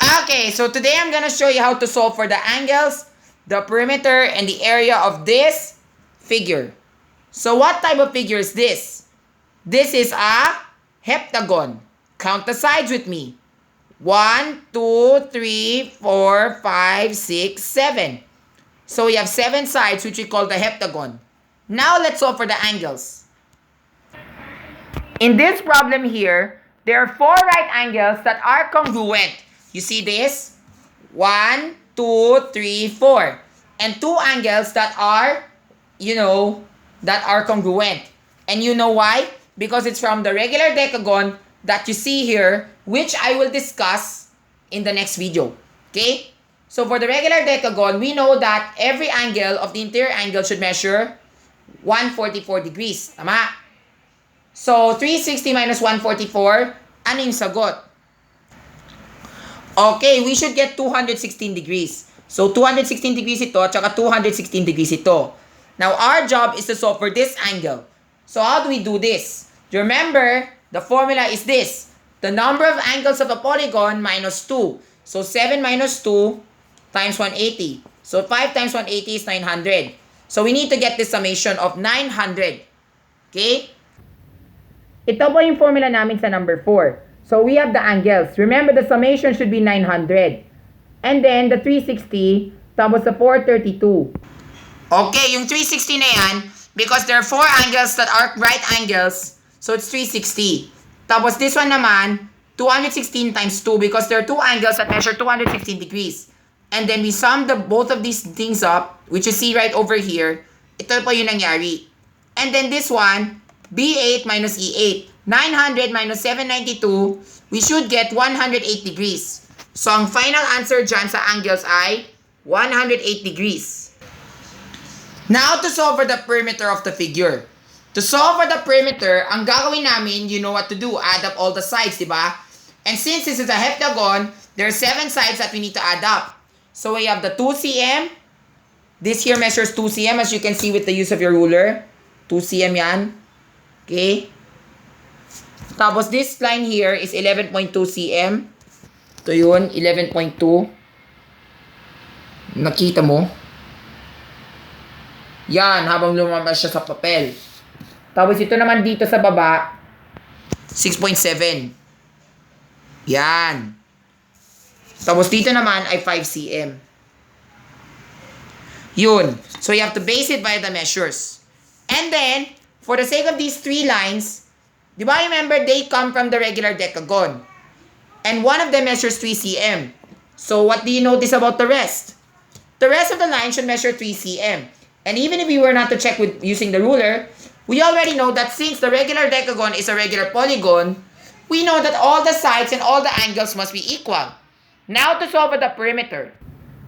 Okay, so today I'm gonna show you how to solve for the angles, the perimeter, and the area of this figure. So what type of figure is this? This is a heptagon. Count the sides with me. 1, 2, 3, 4, 5, 6, 7. So we have 7 sides which we call the heptagon. Now let's solve for the angles. In this problem here, there are 4 right angles that are congruent. You see this? 1, 2, 3, 4. And 2 angles that are, that are congruent. And you know why? Because it's from the regular decagon that you see here, which I will discuss in the next video. Okay? So for the regular decagon, we know that every angle of the interior angle should measure 144 degrees. Tama? So 360 minus 144, ano yung sagot? Okay, we should get 216 degrees. So 216 degrees ito, tsaka 216 degrees ito. Now our job is to solve for this angle. So how do we do this? Remember, the formula is this. The number of angles of a polygon minus 2. So 7 minus 2 times 180. So 5 times 180 is 900. So we need to get this summation of 900. Okay? Ito po yung formula namin sa number 4. So we have the angles. Remember, the summation should be 900. And then the 360, tapos the 432. Okay, yung 360 na yan, because there are 4 angles that are right angles, so it's 360. Tapos this one naman, 216 times 2 because there are 2 angles that measure 216 degrees. And then we sum both of these things up, which you see right over here. Ito po yung nangyari. And then this one, B8 minus E8. 900 minus 792, we should get 108 degrees. So ang final answer dyan sa angles ay 108 degrees. Now to solve for the perimeter of the figure. To solve for the perimeter, ang gagawin namin, you know what to do. Add up all the sides, di ba? And since this is a heptagon, there are 7 sides that we need to add up. So we have the 2 cm. This here measures 2 cm as you can see with the use of your ruler. 2 cm yan. Okay? Tapos this line here is 11.2 cm. Ito yun, 11.2. Nakita mo? Yan, habang lumabas siya sa papel. Tapos ito naman dito sa baba, 6.7. Yan. Tapos dito naman ay 5 cm. Yun. So you have to base it by the measures. And then, for the sake of these 3 lines, di ba remember they come from the regular decagon? And one of them measures 3 cm. So what do you notice about the rest? The rest of the line should measure 3 cm. And even if we were not to check with using the ruler, we already know that since the regular decagon is a regular polygon, we know that all the sides and all the angles must be equal. Now to solve for the perimeter.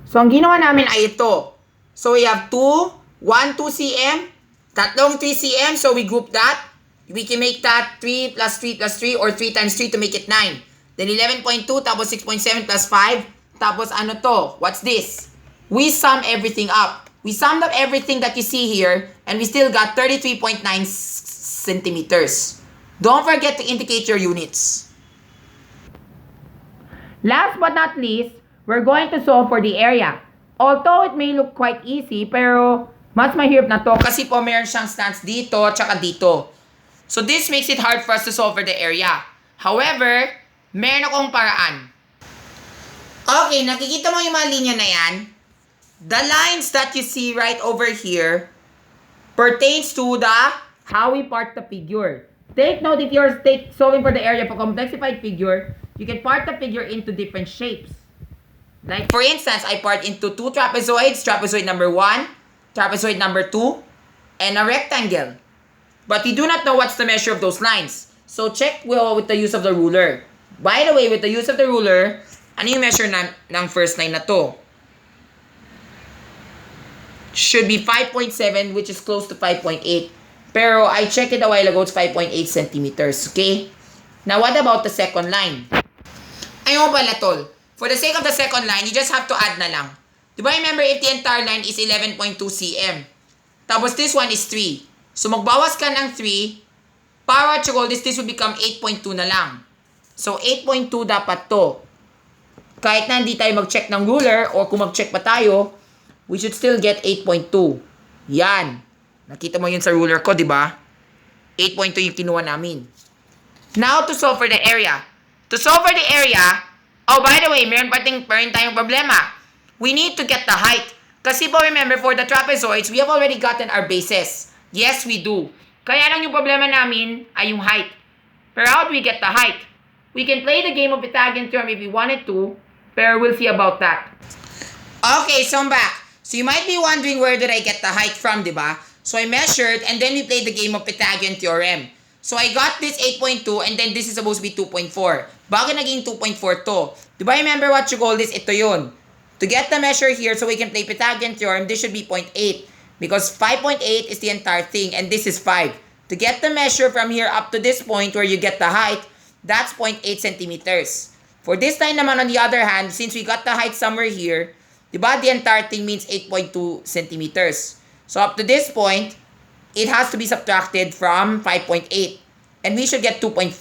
So ang ginawa namin ay ito. So we have 2 cm, tatlong 3 cm, so we group that. We can make that 3 plus 3 plus 3 or 3 times 3 to make it 9. Then 11.2 tapos 6.7 plus 5. Tapos ano to? What's this? We sum everything up. We summed up everything that you see here and we still got 33.9 centimeters. Don't forget to indicate your units. Last but not least, we're going to solve for the area. Although it may look quite easy, pero mas mahirap na to kasi po meron siyang stance dito tsaka dito. So this makes it hard for us to solve for the area. However, meron akong paraan. Okay, nakikita mo yung mga linya na yan? The lines that you see right over here pertains to the how we part the figure. Take note, if you're solving for the area of a complexified figure, you can part the figure into different shapes. Like for instance, I part into 2 trapezoids, trapezoid number 1, trapezoid number 2, and a rectangle. But we do not know what's the measure of those lines. So check with the use of the ruler. By the way, with the use of the ruler, ano yung measure ng first line na to? Should be 5.7, which is close to 5.8. Pero I checked it a while ago, it's 5.8 centimeters. Okay? Now what about the second line? Ayun pala tol. For the sake of the second line, you just have to add na lang. Diba remember if the entire line is 11.2 cm? Tapos this one is 3. So magbawas ka ng 3, para to roll this will become 8.2 na lang. So 8.2 dapat to. kahit na hindi tayo mag-check ng ruler or kung mag-check pa tayo, we should still get 8.2. Yan. Nakita mo yun sa ruler ko, di ba? 8.2 yung kinuha namin. Now, to solve for the area. To solve for the area, oh, by the way, meron tayong problema. We need to get the height. Kasi po, remember, for the trapezoids, we have already gotten our bases. Yes, we do. Kaya lang yung problema namin ay yung height. Pero how do we get the height? We can play the game of Pythagorean theorem if we wanted to, pero we'll see about that. Okay, so I'm back. So you might be wondering where did I get the height from, di ba? So I measured and then we played the game of Pythagorean theorem. So I got this 8.2 and then this is supposed to be 2.4. Bakit naging 2.4 to? Di ba remember what you call this? Ito yun. To get the measure here so we can play Pythagorean theorem, this should be 0.8. Because 5.8 is the entire thing and this is 5. To get the measure from here up to this point where you get the height, that's 0.8 centimeters. For this time naman on the other hand, since we got the height somewhere here, diba, the entire thing means 8.2 centimeters. So up to this point, it has to be subtracted from 5.8. And we should get 2.4.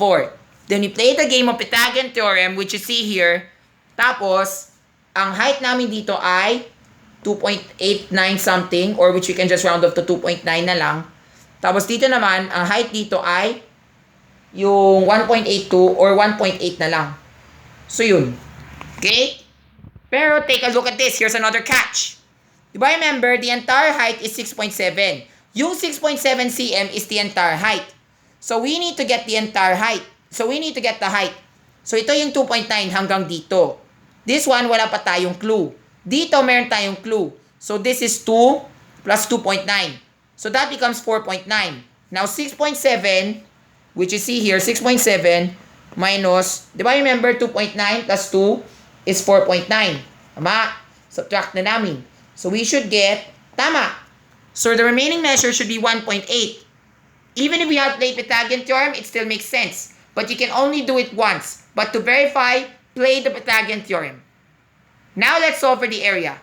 Then we play the game of Pythagorean theorem, which you see here. Tapos, ang height namin dito ay 2.89 something, or which we can just round off to 2.9 na lang. Tapos dito naman, ang height dito ay yung 1.82 or 1.8 na lang. So yun. Okay? Pero take a look at this. Here's another catch. Diba remember, the entire height is 6.7. Yung 6.7 cm is the entire height. So we need to get the entire height. So we need to get the height. So ito yung 2.9 hanggang dito. This one, wala pa tayong clue. Dito, meron tayong clue. So this is 2 plus 2.9. So that becomes 4.9. Now 6.7, which you see here, 6.7 minus, di ba remember 2.9 plus 2 is 4.9. Tama? Subtract na namin. So we should get, tama. So the remaining measure should be 1.8. Even if we have played Pythagorean theorem, it still makes sense. But you can only do it once. But to verify, play the Pythagorean theorem. Now let's solve for the area.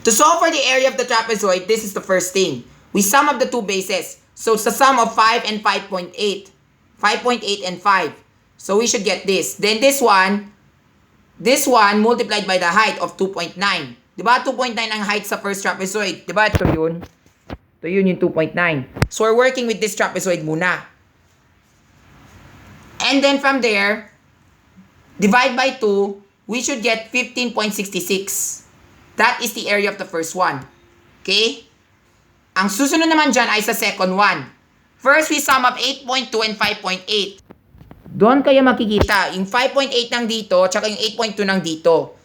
To solve for the area of the trapezoid, this is the first thing. We sum up the two bases. So it's the sum of 5 and 5.8. 5.8 and 5. So we should get this. Then this one multiplied by the height of 2.9. Diba 2.9 ang height sa first trapezoid? Diba ito yun? Ito yun yung 2.9. So we're working with this trapezoid muna. And then from there, divide by 2, we should get 15.66. That is the area of the first one. Okay? Ang susunod naman dyan ay sa second one. First, we sum up 8.2 and 5.8. Doon kayo makikita, yung 5.8 nang dito, tsaka yung 8.2 nang dito.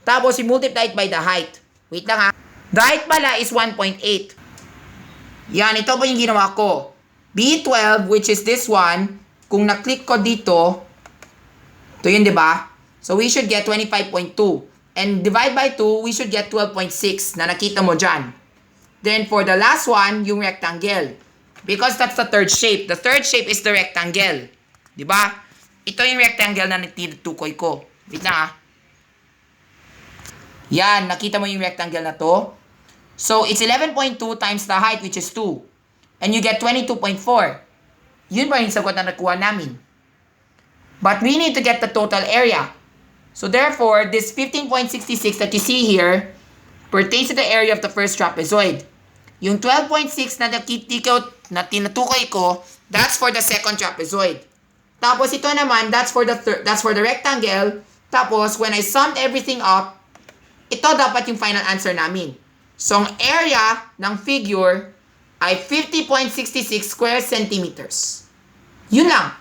Tapos, i-multiply it by the height. Wait lang ha. The height pala is 1.8. Yan, ito po yung ginawa ko. B12, which is this one, kung na-click ko dito, ito yun, di ba? So, we should get 25.2. And divide by 2, we should get 12.6 na nakita mo dyan. Then, for the last one, yung rectangle. Because that's the third shape. The third shape is the rectangle. Di ba? Ito yung rectangle na tinutukoy ko. Wait na ha. Yan, nakita mo yung rectangle na to? So, it's 11.2 times the height, which is 2. And you get 22.4. Yun ba yung sagot na nakuha namin? But we need to get the total area. So, therefore, this 15.66 that you see here pertains to the area of the first trapezoid. Yung 12.6 na tinutukoy ko, that's for the second trapezoid. Tapos, ito naman, that's for the rectangle. Tapos, when I summed everything up, ito dapat yung final answer namin. So, ang area ng figure ay 50.66 square centimeters. Yun lang.